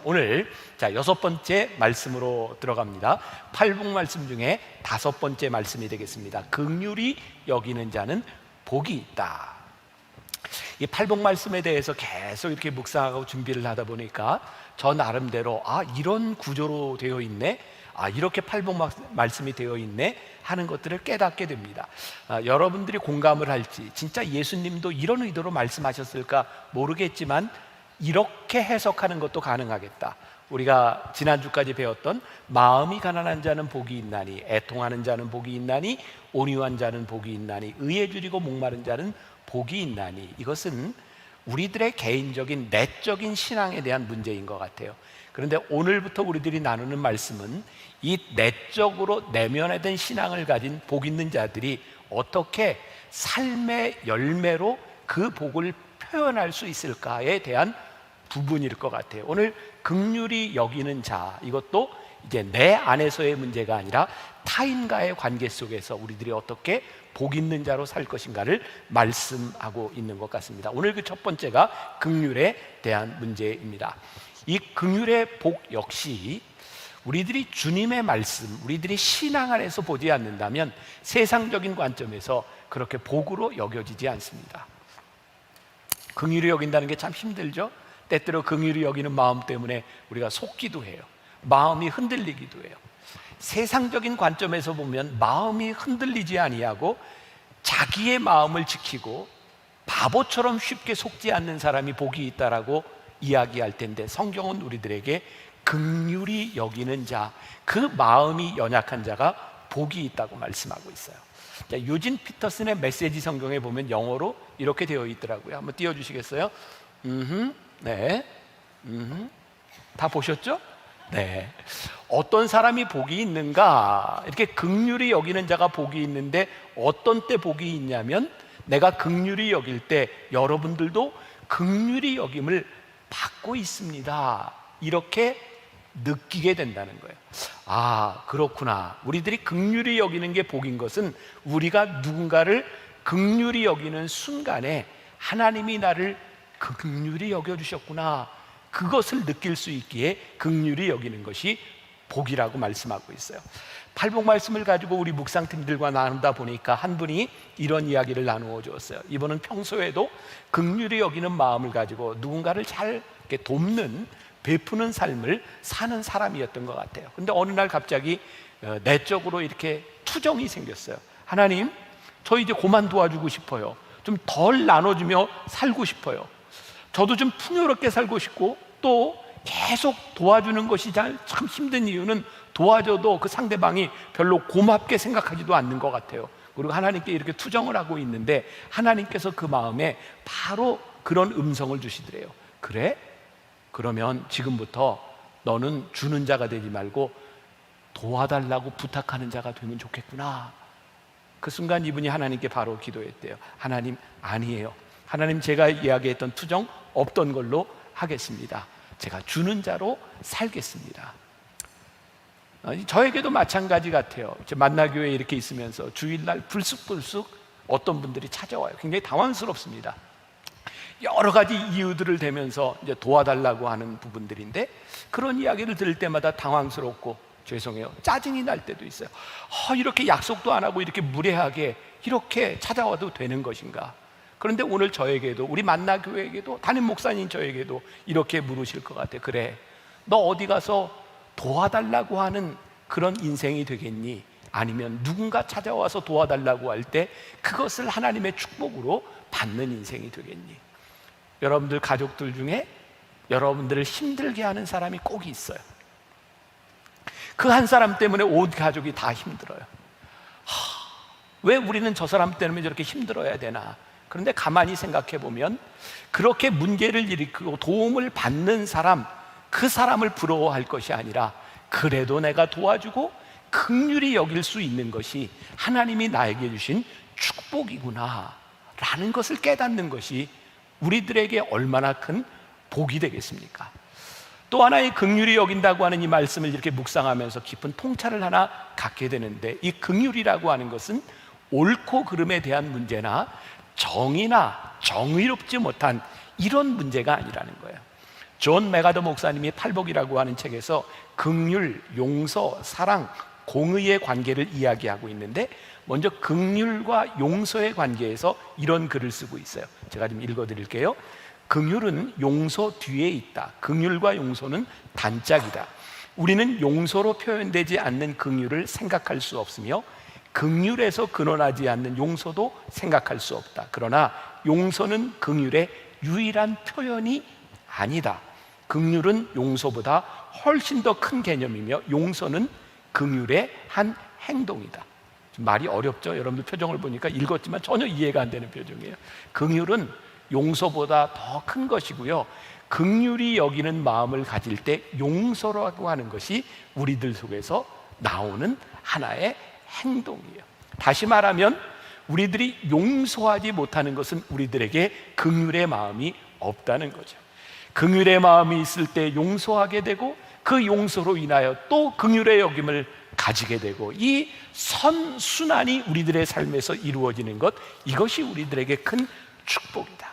오늘 여섯 번째 말씀으로 들어갑니다. 팔복 말씀 중에 다섯 번째 말씀이 되겠습니다. 긍휼히 여기는 자는 복이 있다. 이 팔복 말씀에 대해서 계속 이렇게 묵상하고 준비를 하다 보니까 저 나름대로 이런 구조로 되어 있네, 이렇게 팔복 말씀이 되어 있네 하는 것들을 깨닫게 됩니다. 여러분들이 공감을 할지, 진짜 예수님도 이런 의도로 말씀하셨을까 모르겠지만 이렇게 해석하는 것도 가능하겠다. 우리가 지난주까지 배웠던 마음이 가난한 자는 복이 있나니, 애통하는 자는 복이 있나니, 온유한 자는 복이 있나니, 의에 줄이고 목마른 자는 복이 있나니, 이것은 우리들의 개인적인 내적인 신앙에 대한 문제인 것 같아요. 그런데 오늘부터 우리들이 나누는 말씀은 이 내적으로 내면에 된 신앙을 가진 복 있는 자들이 어떻게 삶의 열매로 그 복을 표현할 수 있을까에 대한 부분일 것 같아요. 오늘 긍휼히 여기는 자, 이것도 이제 내 안에서의 문제가 아니라 타인과의 관계 속에서 우리들이 어떻게 복 있는 자로 살 것인가를 말씀하고 있는 것 같습니다. 오늘 그 첫 번째가 긍휼에 대한 문제입니다. 이 긍휼의 복 역시 우리들이 주님의 말씀, 우리들이 신앙 안에서 보지 않는다면 세상적인 관점에서 그렇게 복으로 여겨지지 않습니다. 긍휼히 여긴다는 게 참 힘들죠. 때때로 긍휼히 여기는 마음 때문에 우리가 속기도 해요. 마음이 흔들리기도 해요. 세상적인 관점에서 보면 마음이 흔들리지 아니하고 자기의 마음을 지키고 바보처럼 쉽게 속지 않는 사람이 복이 있다라고 이야기할 텐데, 성경은 우리들에게 긍휼히 여기는 자, 그 마음이 연약한 자가 복이 있다고 말씀하고 있어요. 자, 유진 피터슨의 메시지 성경에 보면 영어로 이렇게 되어 있더라고요. 한번 띄워주시겠어요? 네. 다 보셨죠? 네. 어떤 사람이 복이 있는가? 이렇게 긍휼히 여기는 자가 복이 있는데, 어떤 때 복이 있냐면, 내가 긍휼히 여길 때 여러분들도 긍휼히 여김을 받고 있습니다, 이렇게 느끼게 된다는 거예요. 아, 그렇구나. 우리들이 긍휼히 여기는 게 복인 것은, 우리가 누군가를 긍휼히 여기는 순간에 하나님이 나를 긍휼히 여겨주셨구나, 그것을 느낄 수 있기에 긍휼히 여기는 것이 복이라고 말씀하고 있어요. 팔복 말씀을 가지고 우리 묵상팀들과 나누다 보니까 한 분이 이런 이야기를 나누어 주었어요. 이분은 평소에도 긍휼히 여기는 마음을 가지고 누군가를 잘 이렇게 돕는, 베푸는 삶을 사는 사람이었던 것 같아요. 근데 어느 날 갑자기 내적으로 이렇게 투정이 생겼어요. 하나님, 저 이제 그만 도와주고 싶어요. 좀 덜 나눠주며 살고 싶어요. 저도 좀 풍요롭게 살고 싶고, 또 계속 도와주는 것이 참 힘든 이유는 도와줘도 그 상대방이 별로 고맙게 생각하지도 않는 것 같아요. 그리고 하나님께 이렇게 투정을 하고 있는데, 하나님께서 그 마음에 바로 그런 음성을 주시더래요. 그래? 그러면 지금부터 너는 주는 자가 되지 말고 도와달라고 부탁하는 자가 되면 좋겠구나. 그 순간 이분이 하나님께 바로 기도했대요. 하나님, 아니에요. 하나님, 제가 이야기했던 투정 없던 걸로 하겠습니다. 제가 주는 자로 살겠습니다. 저에게도 마찬가지 같아요. 만나교회에 이렇게 있으면서 주일날 불쑥불쑥 어떤 분들이 찾아와요. 굉장히 당황스럽습니다. 여러 가지 이유들을 대면서 이제 도와달라고 하는 부분들인데, 그런 이야기를 들을 때마다 당황스럽고 죄송해요, 짜증이 날 때도 있어요. 이렇게 약속도 안 하고 이렇게 무례하게 이렇게 찾아와도 되는 것인가? 그런데 오늘 저에게도, 우리 만나교회에게도, 담임 목사님 저에게도 이렇게 물으실 것 같아요. 그래, 너 어디 가서 도와달라고 하는 그런 인생이 되겠니? 아니면 누군가 찾아와서 도와달라고 할 때 그것을 하나님의 축복으로 받는 인생이 되겠니? 여러분들 가족들 중에 여러분들을 힘들게 하는 사람이 꼭 있어요. 그 한 사람 때문에 온 가족이 다 힘들어요. 왜 우리는 저 사람 때문에 저렇게 힘들어야 되나? 그런데 가만히 생각해 보면, 그렇게 문제를 일으키고 도움을 받는 사람, 그 사람을 부러워할 것이 아니라, 그래도 내가 도와주고 긍휼히 여길 수 있는 것이 하나님이 나에게 주신 축복이구나 라는 것을 깨닫는 것이 우리들에게 얼마나 큰 복이 되겠습니까? 또 하나의 긍휼히 여긴다고 하는 이 말씀을 이렇게 묵상하면서 깊은 통찰을 하나 갖게 되는데, 이 긍휼이라고 하는 것은 옳고 그름에 대한 문제나 정의나 정의롭지 못한 이런 문제가 아니라는 거예요. 존 메가더 목사님이 팔복이라고 하는 책에서 긍휼, 용서, 사랑, 공의의 관계를 이야기하고 있는데, 먼저 긍휼과 용서의 관계에서 이런 글을 쓰고 있어요. 제가 좀 읽어드릴게요. 긍휼은 용서 뒤에 있다. 긍휼과 용서는 단짝이다. 우리는 용서로 표현되지 않는 긍휼을 생각할 수 없으며, 긍휼에서 근원하지 않는 용서도 생각할 수 없다. 그러나 용서는 긍휼의 유일한 표현이 아니다. 긍휼은 용서보다 훨씬 더 큰 개념이며, 용서는 긍휼의 한 행동이다. 말이 어렵죠? 여러분들 표정을 보니까 읽었지만 전혀 이해가 안 되는 표정이에요. 긍휼은 용서보다 더 큰 것이고요, 긍휼히 여기는 마음을 가질 때 용서라고 하는 것이 우리들 속에서 나오는 하나의 행동이에요. 다시 말하면 우리들이 용서하지 못하는 것은 우리들에게 긍휼의 마음이 없다는 거죠. 긍휼의 마음이 있을 때 용서하게 되고, 그 용서로 인하여 또 긍휼의 여김을 가지게 되고, 이 선순환이 우리들의 삶에서 이루어지는 것, 이것이 우리들에게 큰 축복이다.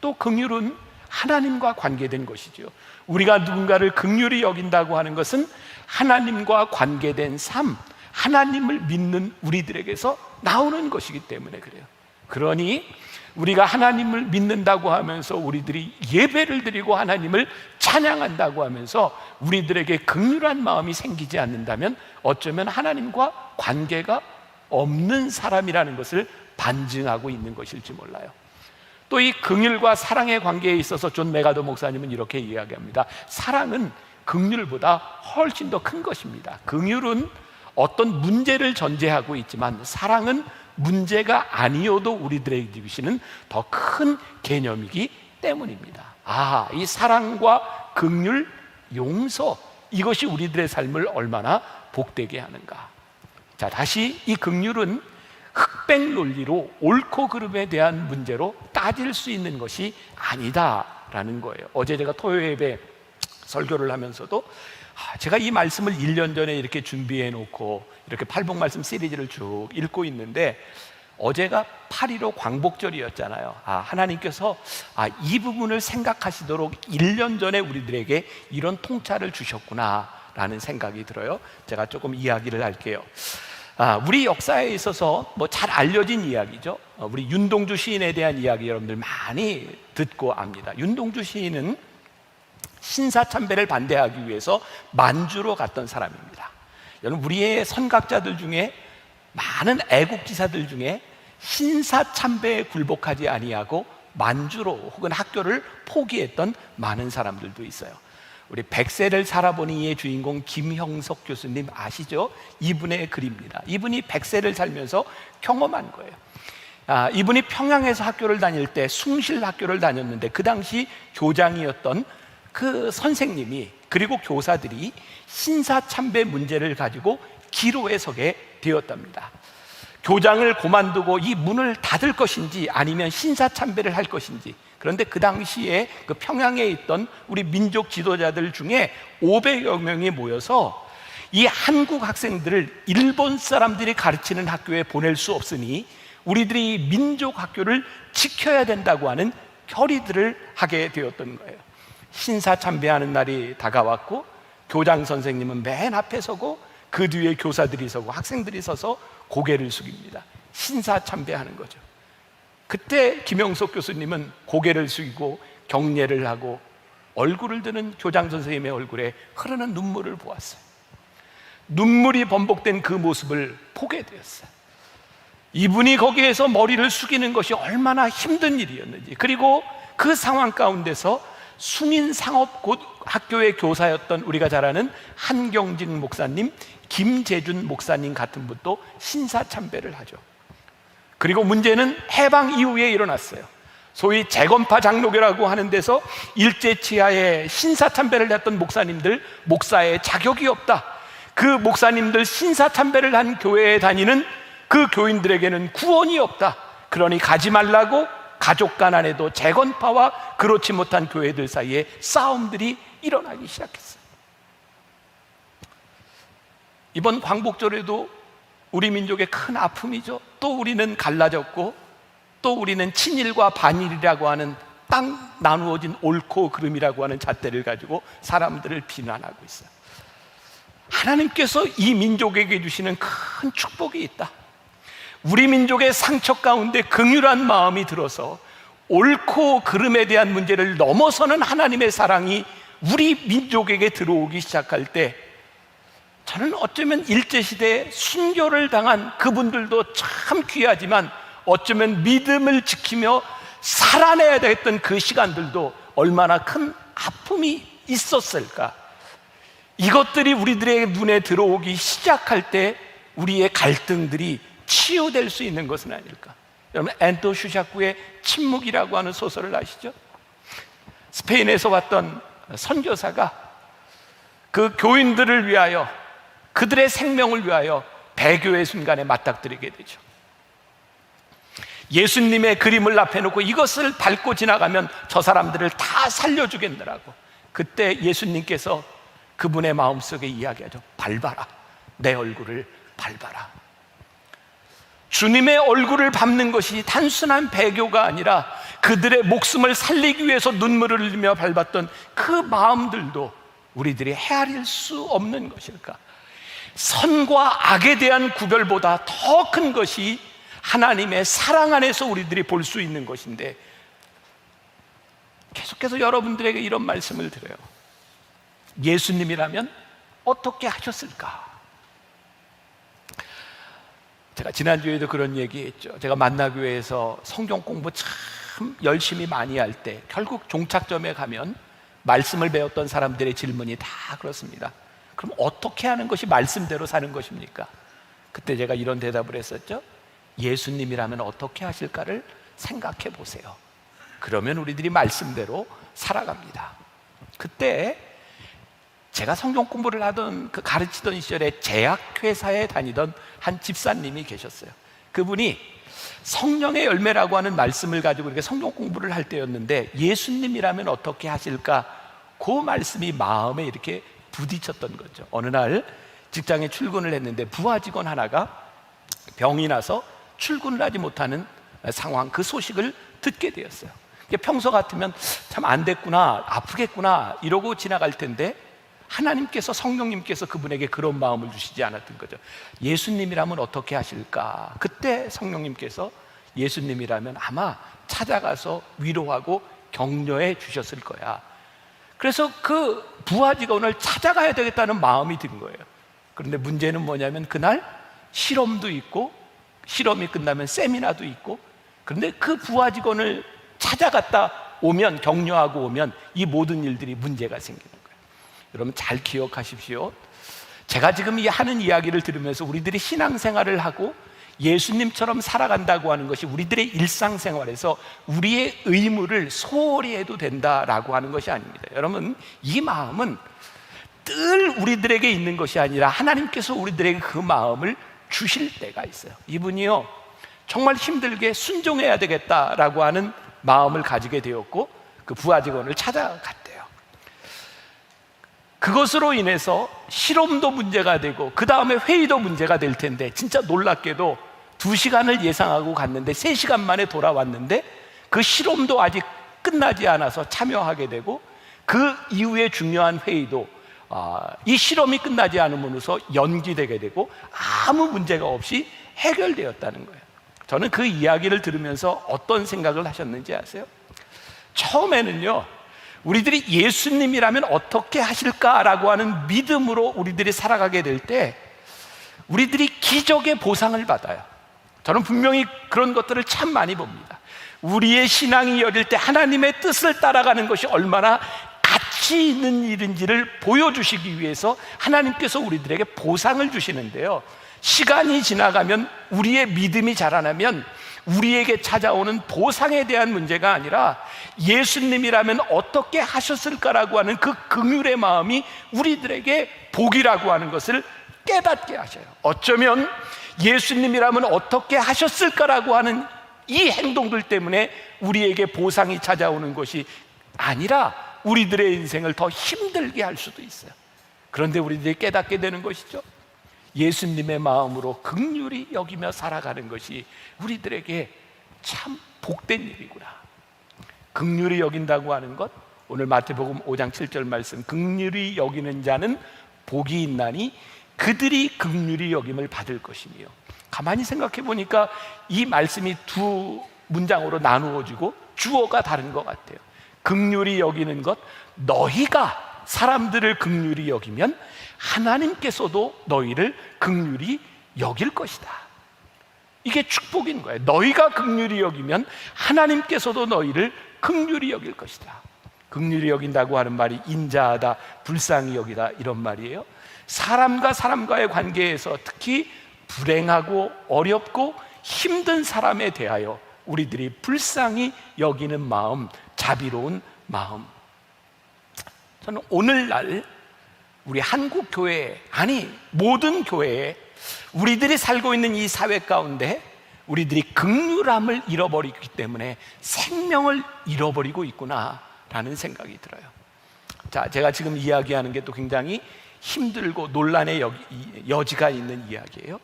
또 긍휼은 하나님과 관계된 것이죠. 우리가 누군가를 긍휼히 여긴다고 하는 것은 하나님과 관계된 삶, 하나님을 믿는 우리들에게서 나오는 것이기 때문에 그래요. 그러니 우리가 하나님을 믿는다고 하면서 우리들이 예배를 드리고 하나님을 찬양한다고 하면서 우리들에게 긍휼한 마음이 생기지 않는다면, 어쩌면 하나님과 관계가 없는 사람이라는 것을 반증하고 있는 것일지 몰라요. 또 이 긍휼과 사랑의 관계에 있어서 존 메가더 목사님은 이렇게 이야기합니다. 사랑은 긍휼보다 훨씬 더 큰 것입니다. 긍휼은 어떤 문제를 전제하고 있지만 사랑은 문제가 아니어도 우리들에게 주시는 더 큰 개념이기 때문입니다. 이 사랑과 긍휼, 용서, 이것이 우리들의 삶을 얼마나 복되게 하는가. 자, 다시 이 긍휼은 흑백 논리로 옳고 그름에 대한 문제로 따질 수 있는 것이 아니다라는 거예요. 어제 제가 토요 예배 설교를 하면서도 제가 이 말씀을 1년 전에 이렇게 준비해 놓고 이렇게 팔복 말씀 시리즈를 쭉 읽고 있는데, 어제가 8.15 광복절이었잖아요. 하나님께서 이 부분을 생각하시도록 1년 전에 우리들에게 이런 통찰을 주셨구나 라는 생각이 들어요. 제가 조금 이야기를 할게요. 우리 역사에 있어서 잘 알려진 이야기죠. 우리 윤동주 시인에 대한 이야기 여러분들 많이 듣고 압니다. 윤동주 시인은 신사참배를 반대하기 위해서 만주로 갔던 사람입니다. 여러분, 우리의 선각자들 중에, 많은 애국지사들 중에 신사참배에 굴복하지 아니하고 만주로 혹은 학교를 포기했던 많은 사람들도 있어요. 우리 100세를 살아보니의 주인공 김형석 교수님 아시죠? 이분의 글입니다. 이분이 100세를 살면서 경험한 거예요. 이분이 평양에서 학교를 다닐 때 숭실학교를 다녔는데, 그 당시 교장이었던 그 선생님이, 그리고 교사들이 신사참배 문제를 가지고 기로에 서게 되었답니다. 교장을 그만두고 이 문을 닫을 것인지 아니면 신사참배를 할 것인지. 그런데 그 당시에 그 평양에 있던 우리 민족 지도자들 중에 500여 명이 모여서 이 한국 학생들을 일본 사람들이 가르치는 학교에 보낼 수 없으니 우리들이 민족 학교를 지켜야 된다고 하는 결의들을 하게 되었던 거예요. 신사참배하는 날이 다가왔고, 교장 선생님은 맨 앞에 서고 그 뒤에 교사들이 서고 학생들이 서서 고개를 숙입니다. 신사참배하는 거죠. 그때 김영석 교수님은 고개를 숙이고 경례를 하고 얼굴을 드는 교장 선생님의 얼굴에 흐르는 눈물을 보았어요. 눈물이 번복된 그 모습을 보게 되었어요. 이분이 거기에서 머리를 숙이는 것이 얼마나 힘든 일이었는지, 그리고 그 상황 가운데서 숭인상업학교의 교사였던 우리가 잘 아는 한경직 목사님, 김재준 목사님 같은 분도 신사참배를 하죠. 그리고 문제는 해방 이후에 일어났어요. 소위 재건파 장로교라고 하는 데서 일제치하에 신사참배를 했던 목사님들, 목사의 자격이 없다. 그 목사님들 신사참배를 한 교회에 다니는 그 교인들에게는 구원이 없다. 그러니 가지 말라고 가족 간 안에도 재건파와 그렇지 못한 교회들 사이에 싸움들이 일어나기 시작했어요. 이번 광복절에도 우리 민족의 큰 아픔이죠. 또 우리는 갈라졌고, 또 우리는 친일과 반일이라고 하는 땅 나누어진 옳고 그름이라고 하는 잣대를 가지고 사람들을 비난하고 있어요. 하나님께서 이 민족에게 주시는 큰 축복이 있다. 우리 민족의 상처 가운데 긍휼한 마음이 들어서 옳고 그름에 대한 문제를 넘어서는 하나님의 사랑이 우리 민족에게 들어오기 시작할 때, 저는 어쩌면 일제시대에 순교를 당한 그분들도 참 귀하지만 어쩌면 믿음을 지키며 살아내야 됐던 그 시간들도 얼마나 큰 아픔이 있었을까. 이것들이 우리들의 눈에 들어오기 시작할 때 우리의 갈등들이 치유될 수 있는 것은 아닐까. 여러분, 앤토 슈샤쿠의 침묵이라고 하는 소설을 아시죠? 스페인에서 왔던 선교사가 그 교인들을 위하여, 그들의 생명을 위하여 배교의 순간에 맞닥뜨리게 되죠. 예수님의 그림을 앞에 놓고 이것을 밟고 지나가면 저 사람들을 다 살려주겠느라고. 그때 예수님께서 그분의 마음속에 이야기하죠. 밟아라, 내 얼굴을 밟아라. 주님의 얼굴을 밟는 것이 단순한 배교가 아니라 그들의 목숨을 살리기 위해서 눈물을 흘리며 밟았던 그 마음들도 우리들이 헤아릴 수 없는 것일까. 선과 악에 대한 구별보다 더 큰 것이 하나님의 사랑 안에서 우리들이 볼 수 있는 것인데, 계속해서 여러분들에게 이런 말씀을 드려요. 예수님이라면 어떻게 하셨을까? 제가 지난주에도 그런 얘기했죠. 제가 만나교회에서 성경 공부 참 열심히 많이 할 때 결국 종착점에 가면 말씀을 배웠던 사람들의 질문이 다 그렇습니다. 그럼 어떻게 하는 것이 말씀대로 사는 것입니까? 그때 제가 이런 대답을 했었죠. 예수님이라면 어떻게 하실까를 생각해 보세요. 그러면 우리들이 말씀대로 살아갑니다. 그때 제가 성경 공부를 하던 가르치던 시절에 제약회사에 다니던 한 집사님이 계셨어요. 그분이 성령의 열매라고 하는 말씀을 가지고 이렇게 성경 공부를 할 때였는데, 예수님이라면 어떻게 하실까? 그 말씀이 마음에 이렇게 부딪혔던 거죠. 어느 날 직장에 출근을 했는데 부하 직원 하나가 병이 나서 출근을 하지 못하는 상황, 그 소식을 듣게 되었어요. 평소 같으면 참 안 됐구나, 아프겠구나 이러고 지나갈 텐데, 하나님께서, 성령님께서 그분에게 그런 마음을 주시지 않았던 거죠. 예수님이라면 어떻게 하실까? 그때 성령님께서 예수님이라면 아마 찾아가서 위로하고 격려해 주셨을 거야. 그래서 그 부하 직원을 찾아가야 되겠다는 마음이 든 거예요. 그런데 문제는 뭐냐면 그날 실험도 있고, 실험이 끝나면 세미나도 있고, 그런데 그 부하 직원을 찾아갔다 오면, 격려하고 오면 이 모든 일들이 문제가 생기는 거예요. 여러분 잘 기억하십시오. 제가 지금 하는 이야기를 들으면서 우리들이 신앙생활을 하고 예수님처럼 살아간다고 하는 것이 우리들의 일상생활에서 우리의 의무를 소홀히 해도 된다라고 하는 것이 아닙니다. 여러분, 이 마음은 늘 우리들에게 있는 것이 아니라 하나님께서 우리들에게 그 마음을 주실 때가 있어요. 이분이요, 정말 힘들게 순종해야 되겠다라고 하는 마음을 가지게 되었고 그 부하 직원을 찾아갔대요. 그것으로 인해서 실험도 문제가 되고 그 다음에 회의도 문제가 될 텐데, 진짜 놀랍게도 2시간을 예상하고 갔는데 3시간 만에 돌아왔는데 그 실험도 아직 끝나지 않아서 참여하게 되고, 그 이후에 중요한 회의도 이 실험이 끝나지 않음으로써 연기되게 되고 아무 문제가 없이 해결되었다는 거예요. 저는 그 이야기를 들으면서 어떤 생각을 하셨는지 아세요? 처음에는요, 우리들이 예수님이라면 어떻게 하실까라고 하는 믿음으로 우리들이 살아가게 될 때 우리들이 기적의 보상을 받아요. 저는 분명히 그런 것들을 참 많이 봅니다. 우리의 신앙이 열릴 때 하나님의 뜻을 따라가는 것이 얼마나 가치 있는 일인지를 보여주시기 위해서 하나님께서 우리들에게 보상을 주시는데요, 시간이 지나가면 우리의 믿음이 자라나면 우리에게 찾아오는 보상에 대한 문제가 아니라 예수님이라면 어떻게 하셨을까라고 하는 그 긍휼의 마음이 우리들에게 복이라고 하는 것을 깨닫게 하셔요. 어쩌면 예수님이라면 어떻게 하셨을까라고 하는 이 행동들 때문에 우리에게 보상이 찾아오는 것이 아니라 우리들의 인생을 더 힘들게 할 수도 있어요. 그런데 우리들이 깨닫게 되는 것이죠. 예수님의 마음으로 긍휼히 여기며 살아가는 것이 우리들에게 참 복된 일이구나. 긍휼히 여긴다고 하는 것, 오늘 마태복음 5장 7절 말씀, 긍휼히 여기는 자는 복이 있나니 그들이 긍휼히 여김을 받을 것이며. 가만히 생각해 보니까 이 말씀이 2 문장으로 나누어지고 주어가 다른 것 같아요. 긍휼히 여기는 것, 너희가 사람들을 긍휼히 여기면 하나님께서도 너희를 긍휼히 여길 것이다. 이게 축복인 거예요. 너희가 긍휼히 여기면 하나님께서도 너희를 긍휼히 여길 것이다. 긍휼히 여긴다고 하는 말이 인자하다, 불쌍히 여기다 이런 말이에요. 사람과 사람과의 관계에서 특히 불행하고 어렵고 힘든 사람에 대하여 우리들이 불쌍히 여기는 마음, 자비로운 마음. 저는 오늘날 우리 한국 교회, 아니 모든 교회에 우리들이 살고 있는 이 사회 가운데 우리들이 긍휼함을 잃어버리기 때문에 생명을 잃어버리고 있구나라는 생각이 들어요. 자, 제가 지금 이야기하는 게 또 굉장히 힘들고 논란의 여지가 있는 이야기예요.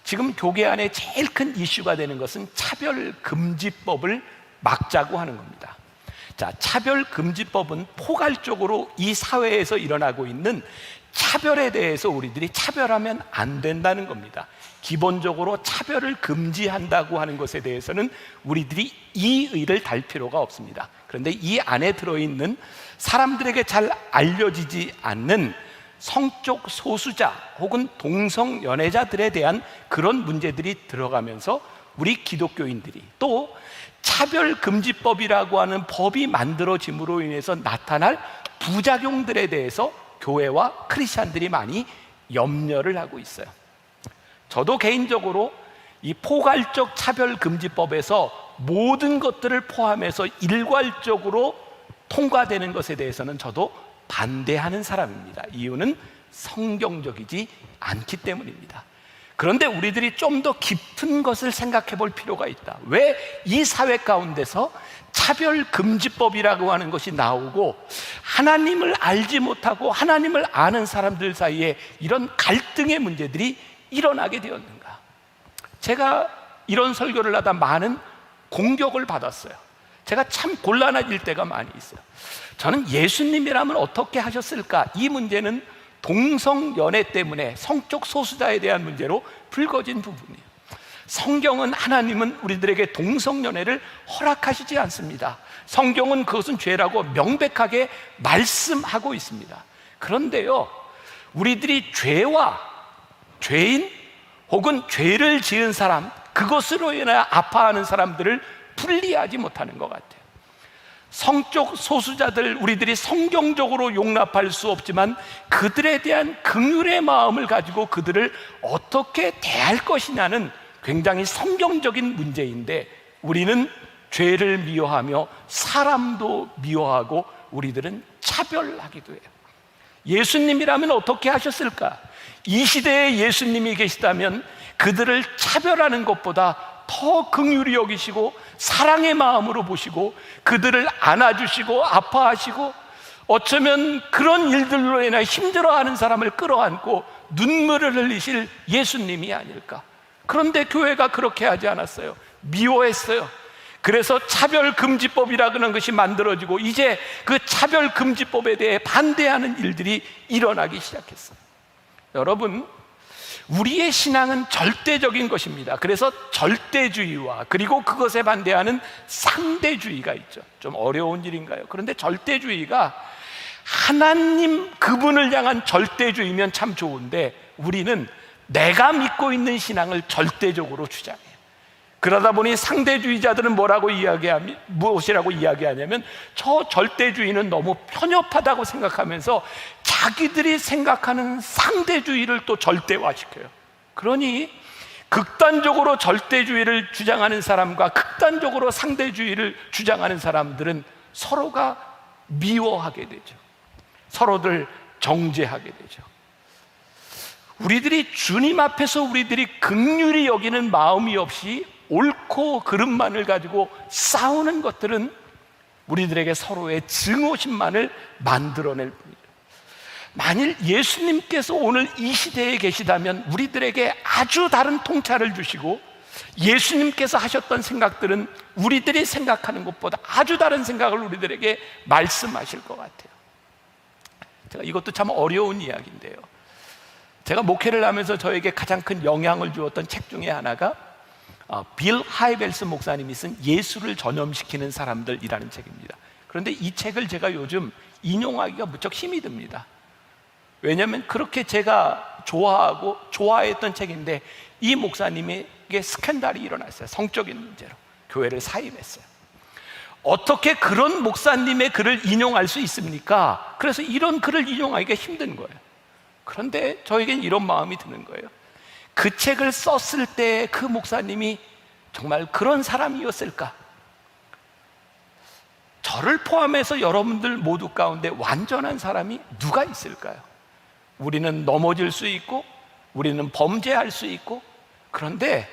지금 교계 안에 제일 큰 이슈가 되는 것은 차별금지법을 막자고 하는 겁니다. 자, 차별금지법은 포괄적으로 이 사회에서 일어나고 있는 차별에 대해서 우리들이 차별하면 안 된다는 겁니다. 기본적으로 차별을 금지한다고 하는 것에 대해서는 우리들이 이의를 달 필요가 없습니다. 그런데 이 안에 들어있는 사람들에게 잘 알려지지 않는 성적 소수자 혹은 동성 연애자들에 대한 그런 문제들이 들어가면서 우리 기독교인들이 또 차별금지법이라고 하는 법이 만들어짐으로 인해서 나타날 부작용들에 대해서 교회와 크리스찬들이 많이 염려를 하고 있어요. 저도 개인적으로 이 포괄적 차별금지법에서 모든 것들을 포함해서 일괄적으로 통과되는 것에 대해서는 저도 반대하는 사람입니다. 이유는 성경적이지 않기 때문입니다. 그런데 우리들이 좀 더 깊은 것을 생각해 볼 필요가 있다. 왜 이 사회 가운데서 차별금지법이라고 하는 것이 나오고 하나님을 알지 못하고 하나님을 아는 사람들 사이에 이런 갈등의 문제들이 일어나게 되었는가? 제가 이런 설교를 하다 많은 공격을 받았어요. 제가 참 곤란해질 때가 많이 있어요. 저는 예수님이라면 어떻게 하셨을까? 이 문제는 동성 연애 때문에 성적 소수자에 대한 문제로 불거진 부분이에요. 성경은, 하나님은 우리들에게 동성 연애를 허락하시지 않습니다. 성경은 그것은 죄라고 명백하게 말씀하고 있습니다. 그런데요, 우리들이 죄와 죄인 혹은 죄를 지은 사람, 그것으로 인하여 아파하는 사람들을 분리하지 못하는 것 같아요. 성적 소수자들, 우리들이 성경적으로 용납할 수 없지만 그들에 대한 긍휼의 마음을 가지고 그들을 어떻게 대할 것이냐는 굉장히 성경적인 문제인데, 우리는 죄를 미워하며 사람도 미워하고 우리들은 차별하기도 해요. 예수님이라면 어떻게 하셨을까? 이 시대에 예수님이 계시다면 그들을 차별하는 것보다 더 긍휼히 여기시고 사랑의 마음으로 보시고 그들을 안아주시고 아파하시고 어쩌면 그런 일들로 인해 힘들어하는 사람을 끌어안고 눈물을 흘리실 예수님이 아닐까. 그런데 교회가 그렇게 하지 않았어요. 미워했어요. 그래서 차별금지법이라는 것이 만들어지고 이제 그 차별금지법에 대해 반대하는 일들이 일어나기 시작했어요. 여러분, 우리의 신앙은 절대적인 것입니다. 그래서 절대주의와 그리고 그것에 반대하는 상대주의가 있죠. 좀 어려운 일인가요? 그런데 절대주의가 하나님 그분을 향한 절대주의면 참 좋은데, 우리는 내가 믿고 있는 신앙을 절대적으로 주장해요. 그러다 보니 상대주의자들은 무엇이라고 이야기하냐면 저 절대주의는 너무 편협하다고 생각하면서 자기들이 생각하는 상대주의를 또 절대화시켜요. 그러니 극단적으로 절대주의를 주장하는 사람과 극단적으로 상대주의를 주장하는 사람들은 서로가 미워하게 되죠. 서로들 정죄하게 되죠. 우리들이 주님 앞에서 우리들이 긍휼히 여기는 마음이 없이 옳고 그름만을 가지고 싸우는 것들은 우리들에게 서로의 증오심만을 만들어낼 뿐이에요. 만일 예수님께서 오늘 이 시대에 계시다면 우리들에게 아주 다른 통찰을 주시고 예수님께서 하셨던 생각들은 우리들이 생각하는 것보다 아주 다른 생각을 우리들에게 말씀하실 것 같아요. 제가 이것도 참 어려운 이야기인데요, 제가 목회를 하면서 저에게 가장 큰 영향을 주었던 책 중에 하나가 빌 하이벨스 목사님이 쓴 예수를 전염시키는 사람들이라는 책입니다. 그런데 이 책을 제가 요즘 인용하기가 무척 힘이 듭니다. 왜냐하면 그렇게 제가 좋아했던 책인데 이 목사님에게 스캔들이 일어났어요. 성적인 문제로 교회를 사임했어요. 어떻게 그런 목사님의 글을 인용할 수 있습니까? 그래서 이런 글을 인용하기가 힘든 거예요. 그런데 저에겐 이런 마음이 드는 거예요. 그 책을 썼을 때 그 목사님이 정말 그런 사람이었을까? 저를 포함해서 여러분들 모두 가운데 완전한 사람이 누가 있을까요? 우리는 넘어질 수 있고 우리는 범죄할 수 있고, 그런데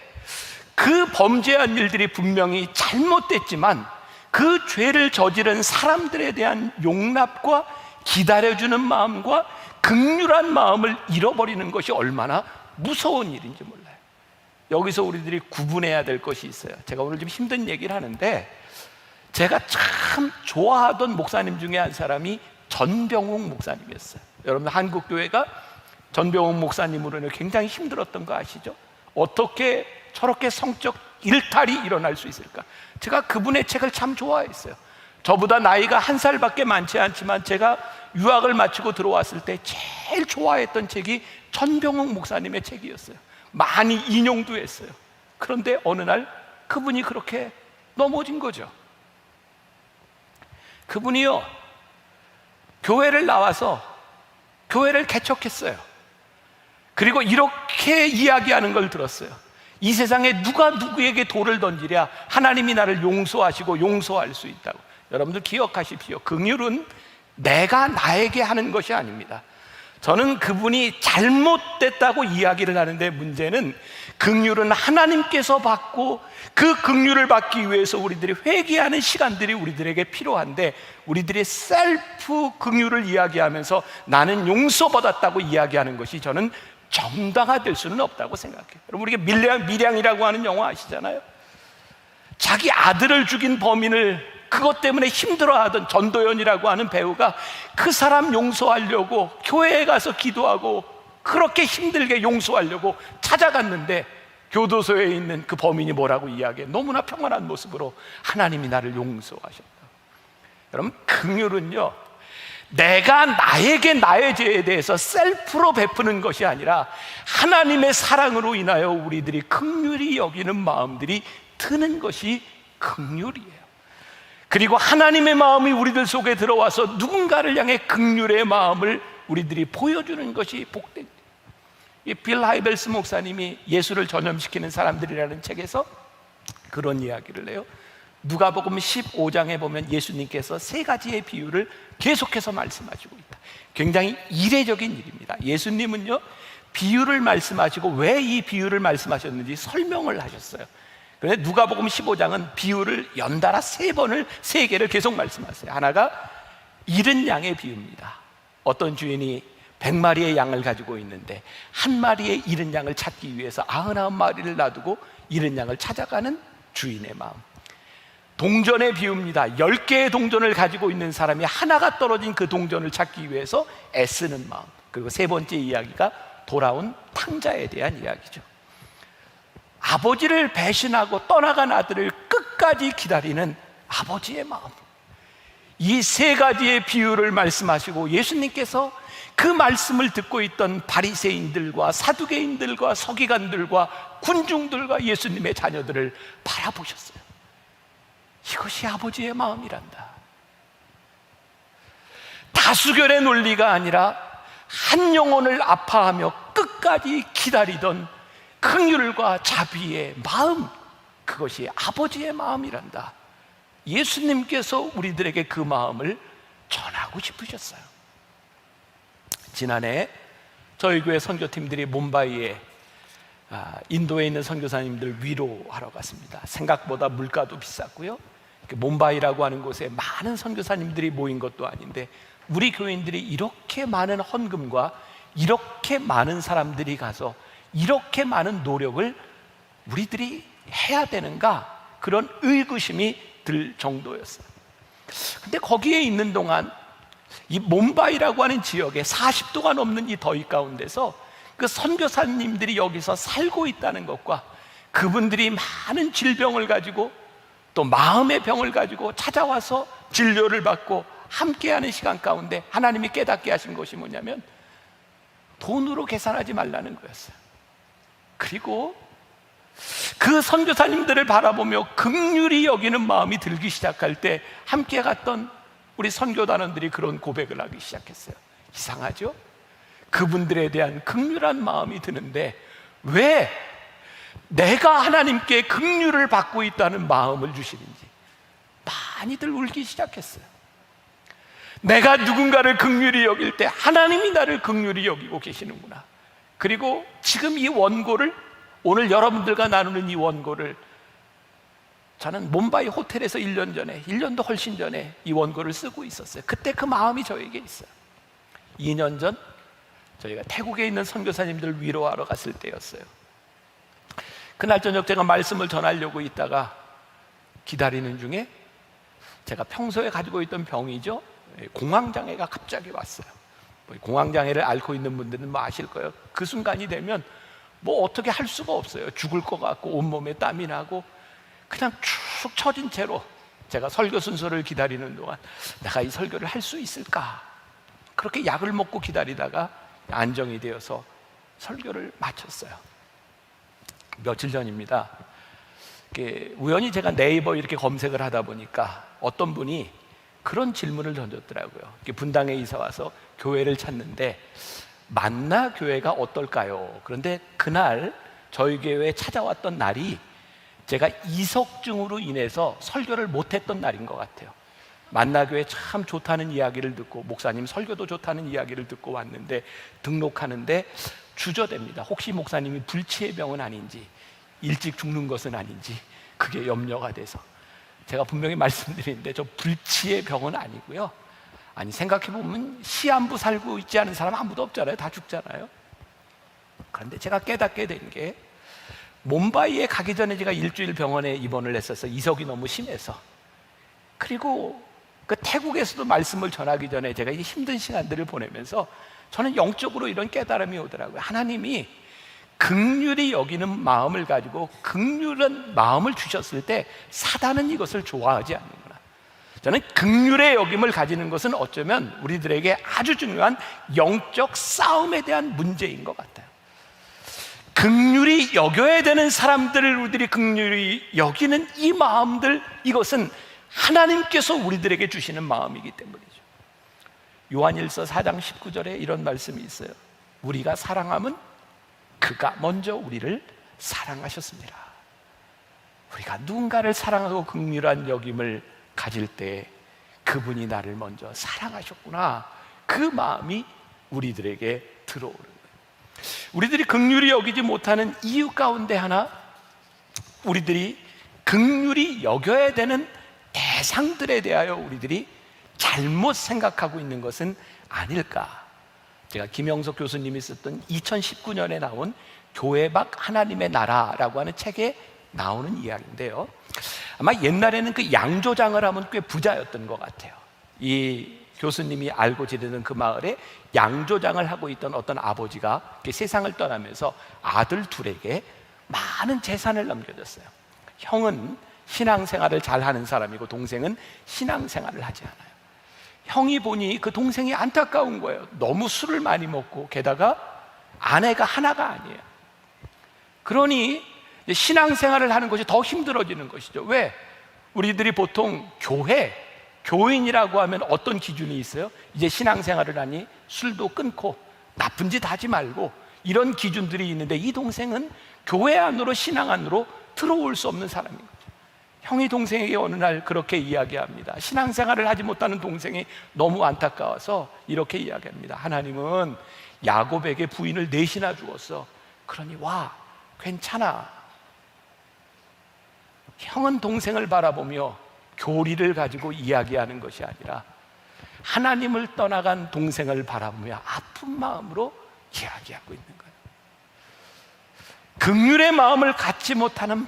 그 범죄한 일들이 분명히 잘못됐지만 그 죄를 저지른 사람들에 대한 용납과 기다려주는 마음과 긍휼한 마음을 잃어버리는 것이 얼마나 무서운 일인지 몰라요. 여기서 우리들이 구분해야 될 것이 있어요. 제가 오늘 좀 힘든 얘기를 하는데, 제가 참 좋아하던 목사님 중에 한 사람이 전병욱 목사님이었어요. 여러분, 한국교회가 전병욱 목사님으로 인해 굉장히 힘들었던 거 아시죠? 어떻게 저렇게 성적 일탈이 일어날 수 있을까? 제가 그분의 책을 참 좋아했어요. 저보다 나이가 한 살밖에 많지 않지만 제가 유학을 마치고 들어왔을 때 제일 좋아했던 책이 전병욱 목사님의 책이었어요. 많이 인용도 했어요. 그런데 어느 날 그분이 그렇게 넘어진 거죠. 그분이요, 교회를 나와서 교회를 개척했어요. 그리고 이렇게 이야기하는 걸 들었어요. 이 세상에 누가 누구에게 돌을 던지랴 하나님이 나를 용서하시고 용서할 수 있다고. 여러분들 기억하십시오. 긍휼은 내가 나에게 하는 것이 아닙니다. 저는 그분이 잘못됐다고 이야기를 하는데, 문제는 긍휼은 하나님께서 받고 그 긍휼을 받기 위해서 우리들이 회개하는 시간들이 우리들에게 필요한데, 우리들이 셀프 긍휼을 이야기하면서 나는 용서받았다고 이야기하는 것이 저는 정당화될 수는 없다고 생각해요. 여러분, 우리가 밀양이라고 하는 영화 아시잖아요. 자기 아들을 죽인 범인을 그것 때문에 힘들어하던 전도연이라고 하는 배우가 그 사람 용서하려고 교회에 가서 기도하고 그렇게 힘들게 용서하려고 찾아갔는데, 교도소에 있는 그 범인이 뭐라고 이야기해? 너무나 평안한 모습으로 하나님이 나를 용서하셨다. 여러분, 긍휼은요, 내가 나에게 나의 죄에 대해서 셀프로 베푸는 것이 아니라 하나님의 사랑으로 인하여 우리들이 긍휼히 여기는 마음들이 드는 것이 긍휼이에요. 그리고 하나님의 마음이 우리들 속에 들어와서 누군가를 향해 긍휼의 마음을 우리들이 보여주는 것이 복된 일이에요. 이 빌 하이벨스 목사님이 예수를 전염시키는 사람들이라는 책에서 그런 이야기를 해요. 누가복음 15장에 보면 예수님께서 세 가지의 비유를 계속해서 말씀하시고 있다. 굉장히 이례적인 일입니다. 예수님은요, 비유를 말씀하시고 왜 이 비유를 말씀하셨는지 설명을 하셨어요. 그런데 누가복음 15장은 비유를 연달아 세 개를 계속 말씀하세요. 하나가 잃은 양의 비유입니다. 어떤 주인이 100마리의 양을 가지고 있는데 한 마리의 잃은 양을 찾기 위해서 99마리를 놔두고 잃은 양을 찾아가는 주인의 마음. 동전의 비유입니다. 10개의 동전을 가지고 있는 사람이 하나가 떨어진 그 동전을 찾기 위해서 애쓰는 마음. 그리고 세 번째 이야기가 돌아온 탕자에 대한 이야기죠. 아버지를 배신하고 떠나간 아들을 끝까지 기다리는 아버지의 마음. 이 세 가지의 비유를 말씀하시고 예수님께서 그 말씀을 듣고 있던 바리새인들과 사두개인들과 서기관들과 군중들과 예수님의 자녀들을 바라보셨어요. 이것이 아버지의 마음이란다. 다수결의 논리가 아니라 한 영혼을 아파하며 끝까지 기다리던 긍휼과 자비의 마음, 그것이 아버지의 마음이란다. 예수님께서 우리들에게 그 마음을 전하고 싶으셨어요. 지난해 저희 교회 선교팀들이 뭄바이에 인도에 있는 선교사님들 위로하러 갔습니다. 생각보다 물가도 비쌌고요, 뭄바이라고 하는 곳에 많은 선교사님들이 모인 것도 아닌데 우리 교인들이 이렇게 많은 헌금과 이렇게 많은 사람들이 가서 이렇게 많은 노력을 우리들이 해야 되는가, 그런 의구심이 들 정도였어요. 근데 거기에 있는 동안 이 뭄바이라고 하는 지역에 40도가 넘는 이 더위 가운데서 그 선교사님들이 여기서 살고 있다는 것과 그분들이 많은 질병을 가지고 또 마음의 병을 가지고 찾아와서 진료를 받고 함께하는 시간 가운데 하나님이 깨닫게 하신 것이 뭐냐면 돈으로 계산하지 말라는 거였어요. 그리고 그 선교사님들을 바라보며 긍휼히 여기는 마음이 들기 시작할 때 함께 갔던 우리 선교단원들이 그런 고백을 하기 시작했어요. 이상하죠? 그분들에 대한 긍휼한 마음이 드는데 왜 내가 하나님께 긍휼을 받고 있다는 마음을 주시는지 많이들 울기 시작했어요. 내가 누군가를 긍휼히 여길 때 하나님이 나를 긍휼히 여기고 계시는구나. 그리고 지금 이 원고를, 오늘 여러분들과 나누는 이 원고를 저는 뭄바이 호텔에서 1년 전에, 1년도 훨씬 전에 이 원고를 쓰고 있었어요. 그때 그 마음이 저에게 있어요. 2년 전 저희가 태국에 있는 선교사님들 위로하러 갔을 때였어요. 그날 저녁 제가 말씀을 전하려고 있다가 기다리는 중에 제가 평소에 가지고 있던 병이죠, 공황장애가 갑자기 왔어요. 공황장애를 앓고 있는 분들은 뭐 아실 거예요. 그 순간이 되면 뭐 어떻게 할 수가 없어요. 죽을 것 같고 온몸에 땀이 나고 그냥 축 처진 채로 제가 설교 순서를 기다리는 동안 내가 이 설교를 할 수 있을까? 그렇게 약을 먹고 기다리다가 안정이 되어서 설교를 마쳤어요. 며칠 전입니다. 우연히 제가 네이버 이렇게 검색을 하다 보니까 어떤 분이 그런 질문을 던졌더라고요. 분당에 이사 와서 교회를 찾는데 만나 교회가 어떨까요? 그런데 그날 저희 교회에 찾아왔던 날이 제가 이석증으로 인해서 설교를 못했던 날인 것 같아요. 만나교회 참 좋다는 이야기를 듣고, 목사님 설교도 좋다는 이야기를 듣고 왔는데 등록하는데 주저됩니다. 혹시 목사님이 불치의 병은 아닌지, 일찍 죽는 것은 아닌지, 그게 염려가 돼서 제가 분명히 말씀드리는데 저 불치의 병은 아니고요. 아니, 생각해보면 시한부 살고 있지 않은 사람 아무도 없잖아요. 다 죽잖아요. 그런데 제가 깨닫게 된 게, 몬바이에 가기 전에 제가 일주일 병원에 입원을 했어서 이석이 너무 심해서, 그리고 그 태국에서도 말씀을 전하기 전에 제가 이 힘든 시간들을 보내면서 저는 영적으로 이런 깨달음이 오더라고요. 하나님이 긍휼히 여기는 마음을 가지고 긍휼한 마음을 주셨을 때 사단은 이것을 좋아하지 않는구나. 저는 긍휼의 여김을 가지는 것은 어쩌면 우리들에게 아주 중요한 영적 싸움에 대한 문제인 것 같아요. 긍휼히 여겨야 되는 사람들을 우리들이 긍휼히 여기는 이 마음들, 이것은 하나님께서 우리들에게 주시는 마음이기 때문이죠. 요한일서 4장 19절에 이런 말씀이 있어요. 우리가 사랑함은 그가 먼저 우리를 사랑하셨습니다. 우리가 누군가를 사랑하고 긍휼한 여김을 가질 때 그분이 나를 먼저 사랑하셨구나, 그 마음이 우리들에게 들어오는 거예요. 우리들이 긍휼히 여기지 못하는 이유 가운데 하나, 우리들이 긍휼히 여겨야 되는 대상들에 대하여 우리들이 잘못 생각하고 있는 것은 아닐까. 제가 김영석 교수님이 썼던 2019년에 나온 교회 밖 하나님의 나라라고 하는 책에 나오는 이야기인데요, 아마 옛날에는 그 양조장을 하면 꽤 부자였던 것 같아요. 이 교수님이 알고 지내던 그 마을에 양조장을 하고 있던 어떤 아버지가 세상을 떠나면서 아들 둘에게 많은 재산을 남겨줬어요. 형은 신앙생활을 잘하는 사람이고 동생은 신앙생활을 하지 않아요. 형이 보니 그 동생이 안타까운 거예요. 너무 술을 많이 먹고, 게다가 아내가 하나가 아니에요. 그러니 신앙생활을 하는 것이 더 힘들어지는 것이죠. 왜? 우리들이 보통 교인이라고 하면 어떤 기준이 있어요? 이제 신앙생활을 하니 술도 끊고 나쁜 짓 하지 말고, 이런 기준들이 있는데 이 동생은 교회 안으로, 신앙 안으로 들어올 수 없는 사람인 거죠. 형이 동생에게 어느 날 그렇게 이야기합니다. 신앙생활을 하지 못하는 동생이 너무 안타까워서 이렇게 이야기합니다. 하나님은 야곱에게 부인을 넷이나 주었어. 그러니 와, 괜찮아. 형은 동생을 바라보며 교리를 가지고 이야기하는 것이 아니라 하나님을 떠나간 동생을 바라보며 아픈 마음으로 이야기하고 있는 거예요. 긍휼의 마음을 갖지 못하는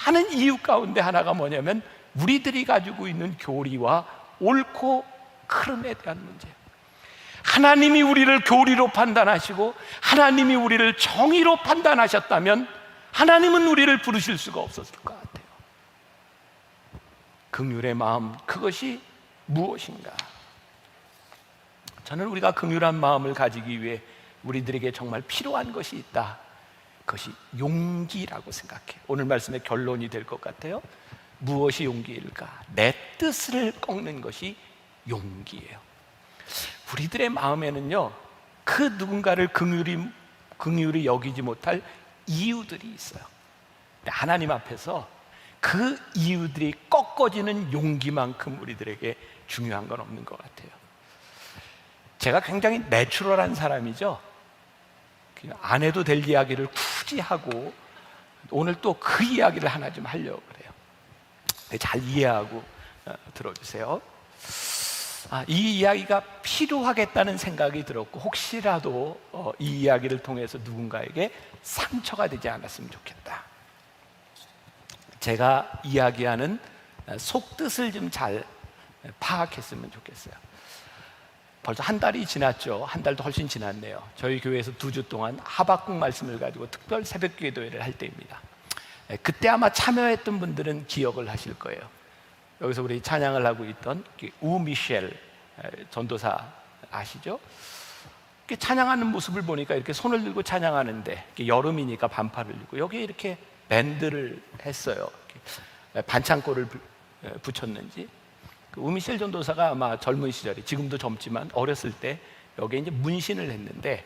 많은 이유 가운데 하나가 뭐냐면 우리들이 가지고 있는 교리와 옳고 그름에 대한 문제예요. 하나님이 우리를 교리로 판단하시고 하나님이 우리를 정의로 판단하셨다면 하나님은 우리를 부르실 수가 없었을 것 같아요. 긍휼의 마음, 그것이 무엇인가? 저는 우리가 긍휼한 마음을 가지기 위해 우리들에게 정말 필요한 것이 있다. 그것이 용기라고 생각해요. 오늘 말씀의 결론이 될 것 같아요. 무엇이 용기일까? 내 뜻을 꺾는 것이 용기예요. 우리들의 마음에는요, 그 누군가를 긍휼히 여기지 못할 이유들이 있어요. 근데 하나님 앞에서 그 이유들이 꺾어지는 용기만큼 우리들에게 중요한 건 없는 것 같아요. 제가 굉장히 내추럴한 사람이죠. 안 해도 될 이야기를 굳이 하고 오늘 또 그 이야기를 하나 좀 하려고 그래요. 잘 이해하고 들어주세요. 이 이야기가 필요하겠다는 생각이 들었고, 혹시라도 이 이야기를 통해서 누군가에게 상처가 되지 않았으면 좋겠다. 제가 이야기하는 속뜻을 좀 잘 파악했으면 좋겠어요. 벌써 한 달이 지났죠. 한 달도 훨씬 지났네요. 저희 교회에서 2주 동안 하박국 말씀을 가지고 특별 새벽 기도회를 할 때입니다. 그때 아마 참여했던 분들은 기억을 하실 거예요. 여기서 우리 찬양을 하고 있던 우미셸 전도사 아시죠? 이렇게 찬양하는 모습을 보니까 이렇게 손을 들고 찬양하는데, 이렇게 여름이니까 반팔을 입고 여기에 이렇게 밴드를 했어요. 반창고를 붙였는지. 그 우미셸 전도사가 아마 젊은 시절에, 지금도 젊지만 어렸을 때 여기에 이제 문신을 했는데,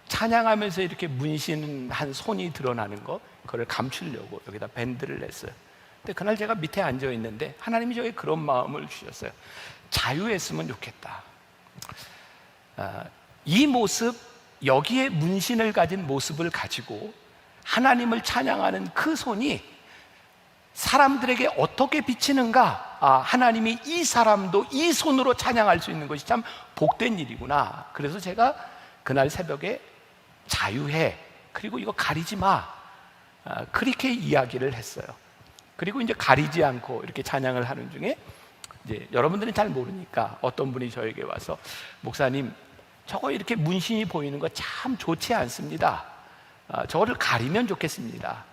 찬양하면서 이렇게 문신한 손이 드러나는 거, 그걸 감추려고 여기다 밴드를 했어요. 근데 그날 제가 밑에 앉아 있는데 하나님이 저에게 그런 마음을 주셨어요. 자유했으면 좋겠다. 이 모습, 여기에 문신을 가진 모습을 가지고 하나님을 찬양하는 그 손이 사람들에게 어떻게 비치는가? 하나님이 이 사람도 이 손으로 찬양할 수 있는 것이 참 복된 일이구나. 그래서 제가 그날 새벽에 자유해, 그리고 이거 가리지 마, 그렇게 이야기를 했어요. 그리고 이제 가리지 않고 이렇게 찬양을 하는 중에, 이제 여러분들은 잘 모르니까 어떤 분이 저에게 와서, 목사님, 저거 이렇게 문신이 보이는 거 참 좋지 않습니다. 저거를 가리면 좋겠습니다.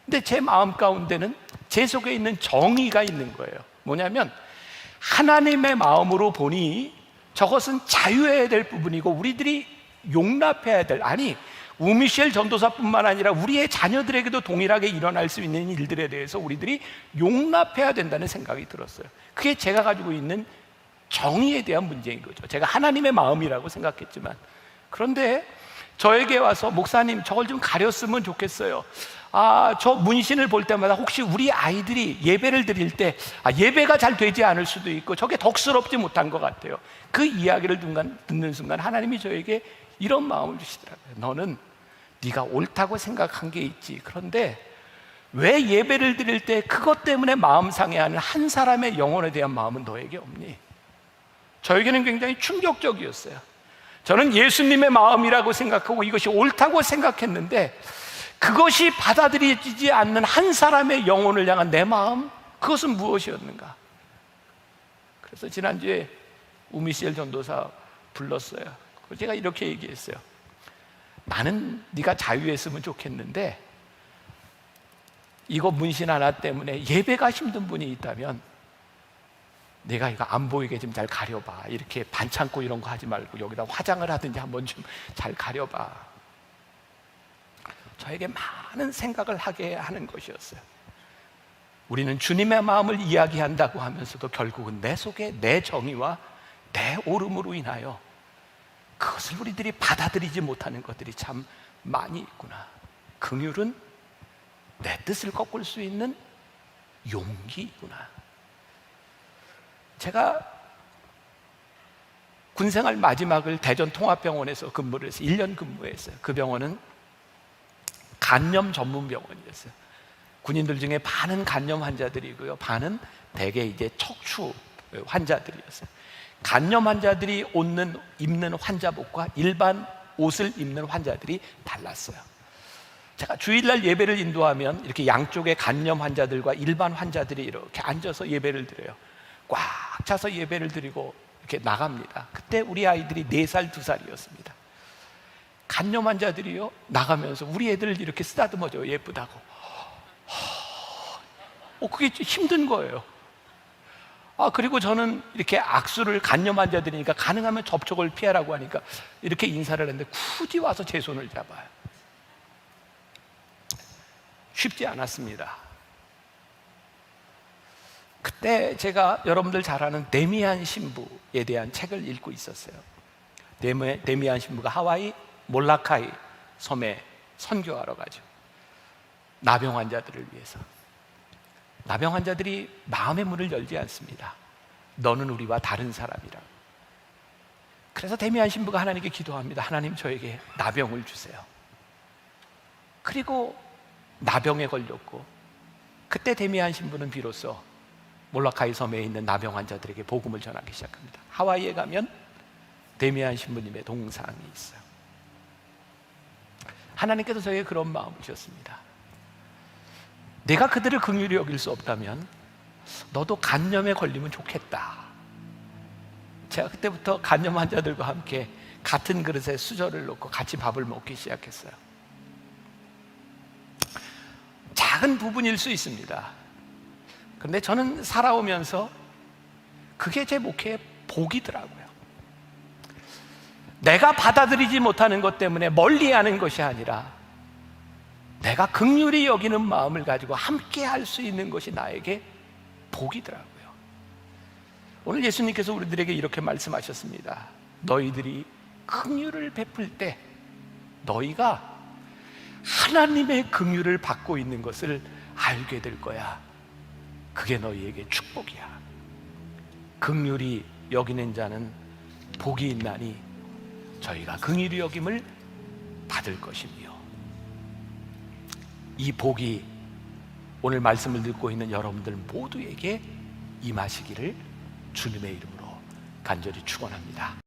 근데 제 마음 가운데는 제 속에 있는 정의가 있는 거예요. 뭐냐면, 하나님의 마음으로 보니 저것은 자유해야 될 부분이고 우리들이 용납해야 될, 아니 우미셸 전도사뿐만 아니라 우리의 자녀들에게도 동일하게 일어날 수 있는 일들에 대해서 우리들이 용납해야 된다는 생각이 들었어요. 그게 제가 가지고 있는 정의에 대한 문제인 거죠. 제가 하나님의 마음이라고 생각했지만, 그런데 저에게 와서, 목사님, 저걸 좀 가렸으면 좋겠어요. 저 문신을 볼 때마다 혹시 우리 아이들이 예배를 드릴 때 예배가 잘 되지 않을 수도 있고 저게 덕스럽지 못한 것 같아요. 그 이야기를 듣는 순간 하나님이 저에게 이런 마음을 주시더라고요. 너는 네가 옳다고 생각한 게 있지, 그런데 왜 예배를 드릴 때 그것 때문에 마음 상해하는 한 사람의 영혼에 대한 마음은 너에게 없니? 저에게는 굉장히 충격적이었어요. 저는 예수님의 마음이라고 생각하고 이것이 옳다고 생각했는데, 그것이 받아들여지지 않는 한 사람의 영혼을 향한 내 마음, 그것은 무엇이었는가? 그래서 지난주에 우미셸 전도사 불렀어요. 제가 이렇게 얘기했어요. 나는 네가 자유했으면 좋겠는데, 이거 문신 하나 때문에 예배가 힘든 분이 있다면 내가 이거 안 보이게 좀 잘 가려봐. 이렇게 반창고 이런 거 하지 말고 여기다 화장을 하든지 한번 좀 잘 가려봐. 저에게 많은 생각을 하게 하는 것이었어요. 우리는 주님의 마음을 이야기한다고 하면서도 결국은 내 속에 내 정의와 내 옳음으로 인하여 그것을 우리들이 받아들이지 못하는 것들이 참 많이 있구나. 긍휼은 내 뜻을 꺾을 수 있는 용기구나. 제가 군생활 마지막을 대전 통합병원에서 근무를 해서 1년 근무했어요. 그 병원은 간염 전문 병원이었어요. 군인들 중에 반은 간염 환자들이고요, 반은 대개 이제 척추 환자들이었어요. 간염 환자들이 입는 환자복과 일반 옷을 입는 환자들이 달랐어요. 제가 주일날 예배를 인도하면 이렇게 양쪽에 간염 환자들과 일반 환자들이 이렇게 앉아서 예배를 드려요. 꽉 차서 예배를 드리고 이렇게 나갑니다. 그때 우리 아이들이 4살, 2살이었습니다. 간염 환자들이요, 나가면서 우리 애들을 이렇게 쓰다듬어줘요. 예쁘다고. 그게 힘든 거예요. 그리고 저는 이렇게 악수를, 간염 환자들이니까 가능하면 접촉을 피하라고 하니까 이렇게 인사를 했는데 굳이 와서 제 손을 잡아요. 쉽지 않았습니다. 그때 제가 여러분들 잘 아는 데미안 신부에 대한 책을 읽고 있었어요. 데미안 신부가 하와이 몰라카이 섬에 선교하러 가죠. 나병 환자들을 위해서. 나병 환자들이 마음의 문을 열지 않습니다. 너는 우리와 다른 사람이라. 그래서 데미안 신부가 하나님께 기도합니다. 하나님, 저에게 나병을 주세요. 그리고 나병에 걸렸고, 그때 데미안 신부는 비로소 몰라카이 섬에 있는 나병 환자들에게 복음을 전하기 시작합니다. 하와이에 가면 데미안 신부님의 동상이 있어요. 하나님께서 저에게 그런 마음을 주셨습니다. 내가 그들을 긍휼히 여길 수 없다면 너도 간염에 걸리면 좋겠다. 제가 그때부터 간염 환자들과 함께 같은 그릇에 수저를 놓고 같이 밥을 먹기 시작했어요. 작은 부분일 수 있습니다. 그런데 저는 살아오면서 그게 제 목회의 복이더라고요. 내가 받아들이지 못하는 것 때문에 멀리하는 것이 아니라 내가 긍휼히 여기는 마음을 가지고 함께 할 수 있는 것이 나에게 복이더라고요. 오늘 예수님께서 우리들에게 이렇게 말씀하셨습니다. 너희들이 긍휼을 베풀 때 너희가 하나님의 긍휼을 받고 있는 것을 알게 될 거야. 그게 너희에게 축복이야. 긍휼히 여기는 자는 복이 있나니 저희가 긍휼히 여김을 받을 것이며, 이 복이 오늘 말씀을 듣고 있는 여러분들 모두에게 임하시기를 주님의 이름으로 간절히 축원합니다.